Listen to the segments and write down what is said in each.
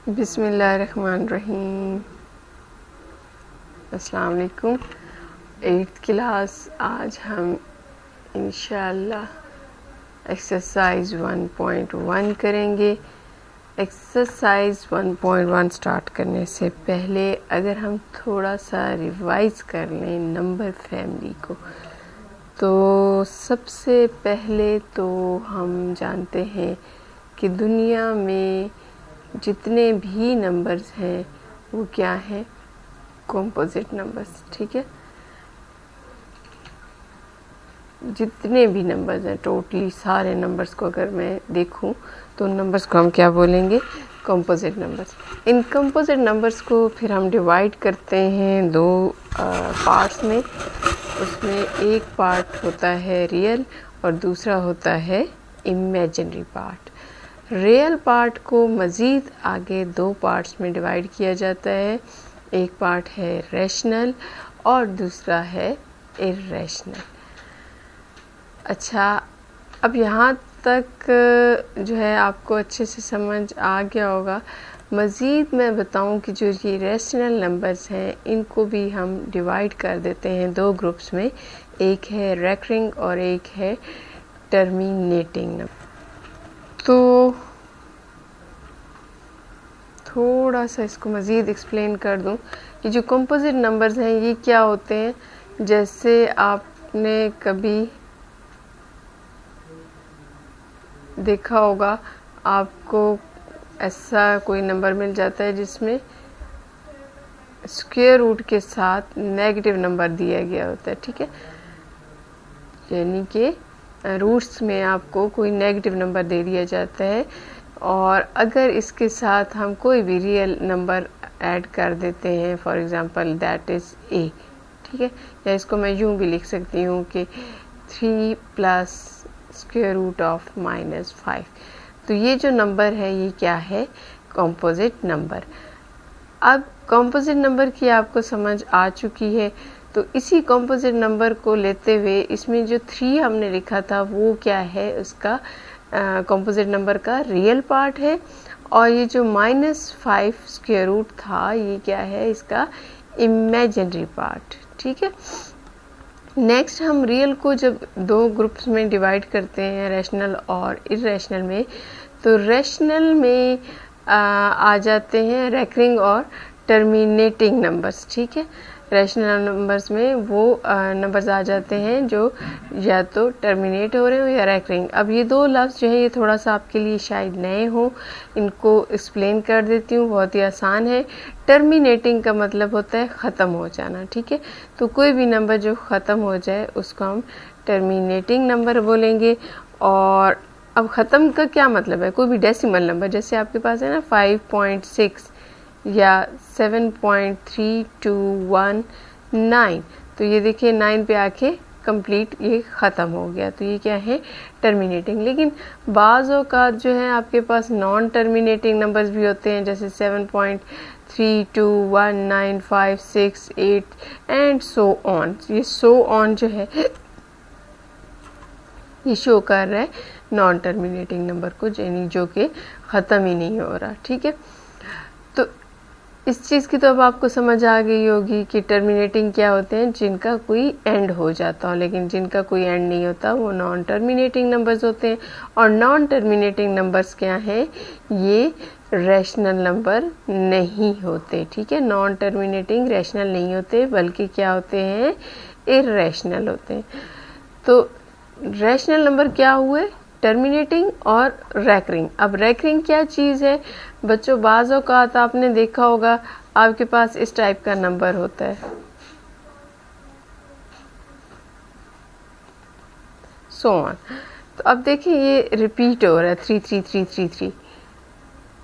बिस्मिल्लाहिर्रहमानिर्रहीम। अस्सलाम वालेकुम। 8th क्लास आज हम इंशाअल्लाह एक्सरसाइज 1.1 करेंगे। एक्सरसाइज 1.1 स्टार्ट करने से पहले अगर हम थोड़ा सा रिवाइज कर लें नंबर फैमिली को, तो सबसे पहले तो हम जानते हैं कि दुनिया में जितने भी नंबर्स हैं वो क्या हैं, कॉम्पोजिट नंबर्स। ठीक है, जितने भी नंबर्स हैं टोटली सारे नंबर्स को अगर मैं देखूं तो उन नंबर्स को हम क्या बोलेंगे, कॉम्पोजिट नंबर्स। इन कॉम्पोजिट नंबर्स को फिर हम डिवाइड करते हैं दो पार्ट्स में। उसमें एक पार्ट होता है रियल और दूसरा होता है इमेजिनरी पार्ट। रियल पार्ट को मज़ीद आगे दो पार्ट्स में डिवाइड किया जाता है। एक पार्ट है रैशनल और दूसरा है इर्रेशनल। अच्छा, अब यहाँ तक जो है आपको अच्छे से समझ आ गया होगा। मज़ीद मैं बताऊं कि जो ये रैशनल नंबर्स हैं इनको भी हम डिवाइड कर देते हैं दो ग्रुप्स में। एक है रेकरिंग और एक है टर्मिनेटिंग नंबर। तो थोड़ा सा इसको मज़ीद एक्सप्लेन कर दूं कि जो कंपोजिट नंबर्स हैं ये क्या होते हैं। जैसे आपने कभी देखा होगा, आपको ऐसा कोई नंबर मिल जाता है जिसमें स्क्वायर रूट के साथ नेगेटिव नंबर दिया गया होता है। ठीक है, यानी कि रूट्स में आपको कोई नेगेटिव नंबर दे दिया जाता है और अगर इसके साथ हम कोई भी रियल नंबर ऐड कर देते हैं, for example that is a. ठीक है, या इसको मैं यूं भी लिख सकती हूँ कि 3 प्लस स्क्वायर रूट ऑफ -5। तो ये जो नंबर है ये क्या है, कॉम्पोजिट नंबर। अब कॉम्पोजिट नंबर की आपको समझ आ चुकी है, तो इसी कॉम्पोजिट नंबर को लेते हुए इसमें जो 3 हमने लिखा था वो क्या है, उसका कॉम्पोजिट नंबर का रियल पार्ट है। और ये जो -5 स्क्वायर रूट था ये क्या है, इसका इमेजिनरी पार्ट। ठीक है, नेक्स्ट हम रियल को जब दो ग्रुप्स में डिवाइड करते हैं, रैशनल और इर्रेशनल में, तो रैशनल में आ जाते हैं रेकरिंग और टर्मिनेटिंग नंबर्स। ठीक है, रैशनल नंबर्स में वो नंबर्स आ जाते हैं जो या तो टर्मिनेट हो रहे हो या रेकरिंग। अब ये दो लफ्ज़ जो है ये थोड़ा सा आपके लिए शायद नए हो, इनको एक्सप्लेन कर देती हूँ, बहुत ही आसान है। टर्मिनेटिंग का मतलब होता है ख़त्म हो जाना। ठीक है, तो कोई भी नंबर जो ख़त्म हो जाए उसको हम टर्मिनेटिंग नंबर बोलेंगे। और अब ख़त्म का क्या मतलब है, कोई भी डेसिमल नंबर, जैसे आपके पास है ना 5.6 या 7.3219, तो ये देखिए 9 पे आके कंप्लीट ये ख़त्म हो गया, तो ये क्या है, टर्मिनेटिंग। लेकिन बाज़ औक़ात जो है आपके पास नॉन टर्मिनेटिंग नंबर्स भी होते हैं, जैसे 7.321956 एंड सो ऑन। ये सो ऑन जो है ये शो कर रहा है नॉन टर्मिनेटिंग नंबर को, यानी जो कि ख़त्म ही नहीं हो रहा। ठीक है, तो इस चीज़ की तो अब आपको समझ आ गई होगी कि टर्मिनेटिंग क्या होते हैं, जिनका कोई एंड हो जाता हो, लेकिन जिनका कोई एंड नहीं होता वो नॉन टर्मिनेटिंग नंबर्स होते हैं। और नॉन टर्मिनेटिंग नंबर्स क्या हैं, ये रैशनल नंबर नहीं होते। ठीक है, नॉन टर्मिनेटिंग रैशनल नहीं होते, बल्कि क्या होते हैं, इर्रेशनल होते हैं। तो रैशनल नंबर क्या हुए, टर्मिनेटिंग और रेकरिंग। अब रेकरिंग क्या चीज़ है बच्चों, बाज़ औक़ात आपने देखा होगा आपके पास इस टाइप का नंबर होता है, सो ऑन। तो अब देखिए ये रिपीट हो रहा है 33333।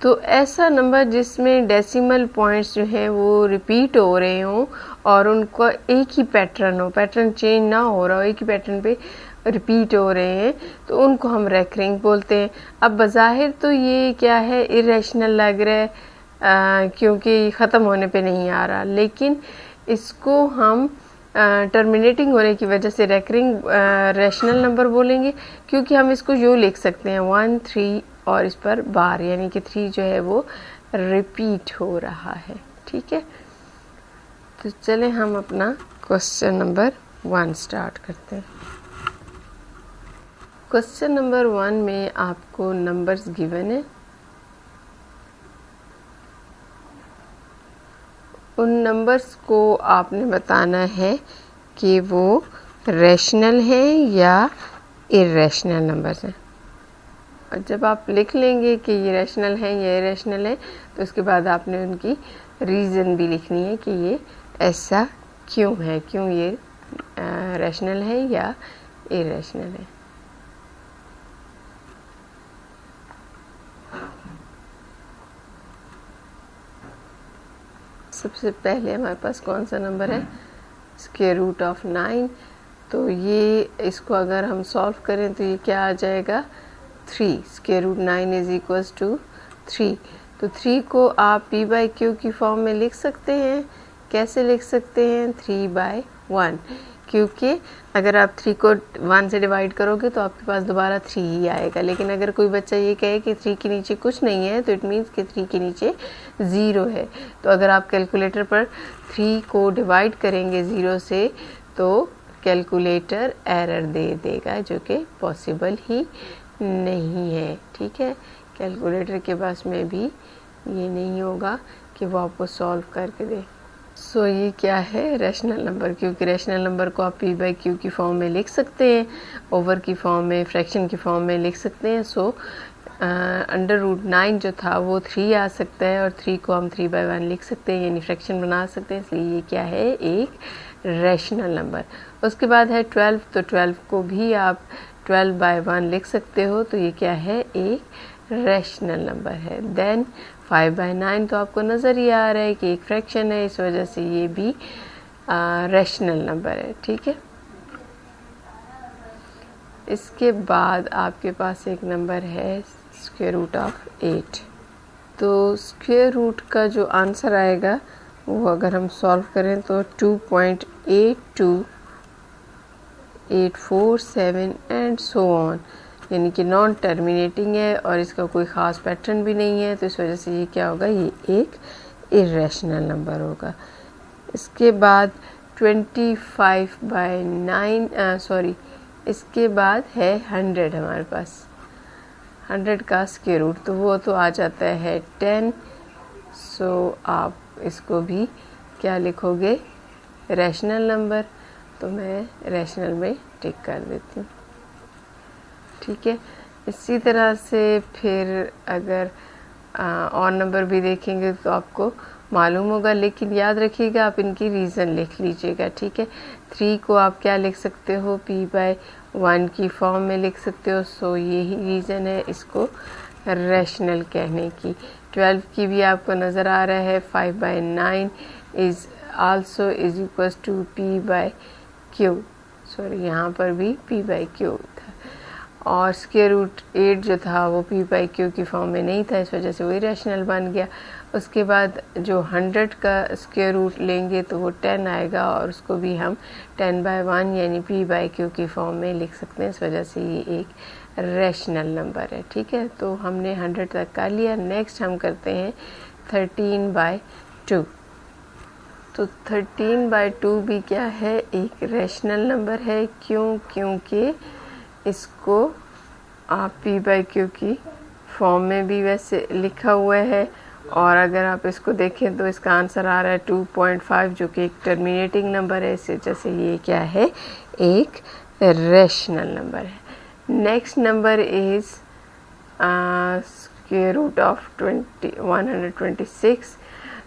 तो ऐसा नंबर जिसमें डेसिमल पॉइंट्स जो हैं वो रिपीट हो रहे हों और उनका एक ही पैटर्न हो, पैटर्न चेंज ना हो रहा हो, एक ही पैटर्न पे रिपीट हो रहे हैं, तो उनको हम रेकरिंग बोलते हैं। अब बज़ाहिर तो ये क्या है, इर्रेशनल लग रहा है क्योंकि ख़त्म होने पे नहीं आ रहा, लेकिन इसको हम टर्मिनेटिंग होने की वजह से रेकरिंग रैशनल नंबर बोलेंगे, क्योंकि हम इसको यूँ लिख सकते हैं 1 3 और इस पर बार, यानी कि 3 जो है वो रिपीट हो रहा है। ठीक है, तो चलें हम अपना क्वेश्चन नंबर 1 स्टार्ट करते हैं। क्वेश्चन नंबर 1 में आपको नंबर्स गिवन है। उन नंबर्स को आपने बताना है कि वो रैशनल हैं या इरेशनल नंबर्स हैं। और जब आप लिख लेंगे कि ये रैशनल हैं या इरेशनल हैं, तो उसके बाद आपने उनकी रीज़न भी लिखनी है कि ये ऐसा क्यों है, क्यों ये रैशनल है या इरेशनल है। सबसे पहले हमारे पास कौन सा नंबर है, स्क्वायर रूट ऑफ 9। तो ये इसको अगर हम सॉल्व करें तो ये क्या आ जाएगा 3। Square root 9 is equals to 3। तो 3 को आप p बाई क्यू की फॉर्म में लिख सकते हैं। कैसे लिख सकते हैं, 3 बाई 1, क्योंकि अगर आप 3 को 1 से डिवाइड करोगे तो आपके पास दोबारा 3 ही आएगा। लेकिन अगर कोई बच्चा ये कहे कि 3 के नीचे कुछ नहीं है, तो इट मीन्स कि 3 के नीचे 0 है। तो अगर आप कैलकुलेटर पर 3 को डिवाइड करेंगे 0 से, तो कैलकुलेटर एरर दे देगा, जो कि पॉसिबल ही नहीं है। ठीक है, कैलकुलेटर के पास में भी ये नहीं होगा कि वो आपको सॉल्व करके दे। सो ये क्या है, रैशनल नंबर, क्योंकि रैशनल नंबर को आप p बाई क्यू की फॉर्म में लिख सकते हैं, ओवर की फॉर्म में, फ्रैक्शन की फॉर्म में लिख सकते हैं। सो अंडर रूट 9 जो था वो 3 आ सकता है, और 3 को हम 3 बाई 1 लिख सकते हैं, यानी फ्रैक्शन बना सकते हैं। इसलिए ये क्या है, एक रैशनल नंबर। उसके बाद है 12। तो 12 को भी आप 12 बाई 1 लिख सकते हो, तो ये क्या है, एक रैशनल नंबर है। देन 5 बाई 9 तो आपको नज़र ही आ रहा है कि एक फ्रैक्शन है, इस वजह से ये भी रैशनल नंबर है। ठीक है, इसके बाद आपके पास एक नंबर है स्क्वायर रूट ऑफ 8। तो स्क्वायर रूट का जो आंसर आएगा वो अगर हम सॉल्व करें तो 2.82847 एंड सो ऑन, यानी कि नॉन टर्मिनेटिंग है और इसका कोई ख़ास पैटर्न भी नहीं है। तो इस वजह से ये क्या होगा, ये एक इरेशनल नंबर होगा। इसके बाद 25 बाई 9 सॉरी, इसके बाद है 100 हमारे पास। 100 का स्क्वायर रूट तो वो तो आ जाता है 10। सो आप इसको भी क्या लिखोगे, रैशनल नंबर। तो मैं रैशनल में टिक कर देती हूँ। ठीक है, इसी तरह से फिर अगर और नंबर भी देखेंगे तो आपको मालूम होगा, लेकिन याद रखिएगा आप इनकी रीज़न लिख लीजिएगा। ठीक है, 3 को आप क्या लिख सकते हो, p बाई 1 की फॉर्म में लिख सकते हो। सो यही रीज़न है इसको रैशनल कहने की। 12 की भी आपको नज़र आ रहा है, 5 by 9 is also is equals to p by q. Sorry, यहाँ पर भी p बाई क्यू था, और स्क्वायर रूट 8 जो था वो p बाई क्यू की फॉर्म में नहीं था, इस वजह से वही रैशनल बन गया। उसके बाद जो 100 का स्क्वायर रूट लेंगे तो वो 10 आएगा, और उसको भी हम 10 बाई 1 यानी p बाई क्यू की फॉर्म में लिख सकते हैं। इस वजह से ये एक रैशनल नंबर है। ठीक है, तो हमने 100 तक कर लिया। नेक्स्ट हम करते हैं 13 बाई 2। तो 13 बाई 2 भी क्या है, एक रैशनल नंबर है। क्यों, क्योंकि इसको आप p बाई क्यू की फॉर्म में भी वैसे लिखा हुआ है, और अगर आप इसको देखें तो इसका आंसर आ रहा है 2.5, जो कि एक टर्मिनेटिंग नंबर है। इस वजह से ये क्या है, एक रैशनल नंबर है। Next number is square root of 126।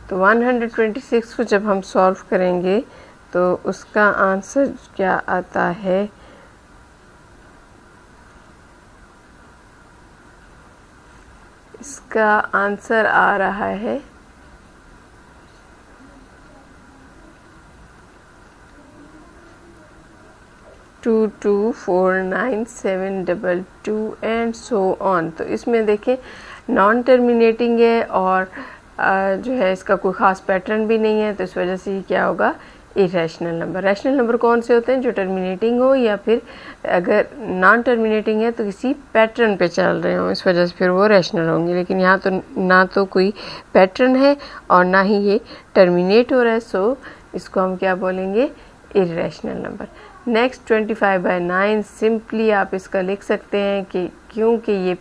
तो 126 को जब हम सॉल्व करेंगे तो उसका आंसर क्या आता है, इसका आंसर आ रहा है 224972 एंड सो ऑन। तो इसमें देखें नॉन टर्मिनेटिंग है और जो है इसका कोई ख़ास पैटर्न भी नहीं है, तो इस वजह से ये क्या होगा, इरेशनल नंबर। रैशनल नंबर कौन से होते हैं? जो टर्मिनेटिंग हो या फिर अगर नॉन टर्मिनेटिंग है तो किसी पैटर्न पे चल रहे हो, इस वजह से फिर वो रैशनल होंगे। लेकिन यहाँ तो ना तो कोई पैटर्न है और ना ही ये टर्मिनेट हो रहा है, सो इसको हम क्या बोलेंगे? Irrational number. नेक्स्ट 25/9 सिंपली आप इसका लिख सकते हैं कि क्योंकि ये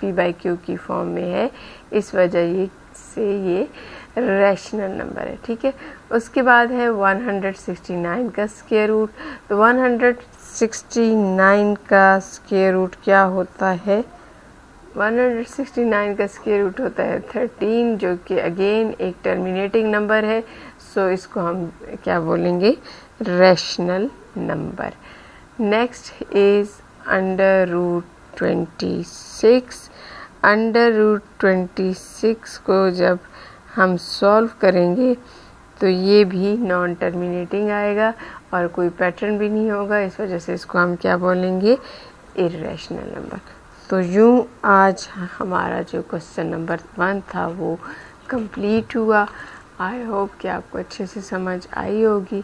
P/Q की फॉर्म में है, इस वजह से ये रैशनल नंबर है। ठीक है, उसके बाद है 169 का स्क्वायर रूट। तो 169 का स्क्वायर रूट क्या होता है? 169 का स्क्वायर रूट होता है 13, जो कि अगेन एक टर्मिनेटिंग नंबर है, सो इसको हम क्या बोलेंगे? Rational number. Next is √26। √26 को जब हम सॉल्व करेंगे तो ये भी नॉन टर्मिनेटिंग आएगा और कोई पैटर्न भी नहीं होगा, इस वजह से इसको हम क्या बोलेंगे? Irrational number. तो यूँ आज हमारा जो क्वेश्चन नंबर 1 था वो कंप्लीट हुआ। आई होप कि आपको अच्छे से समझ आई होगी।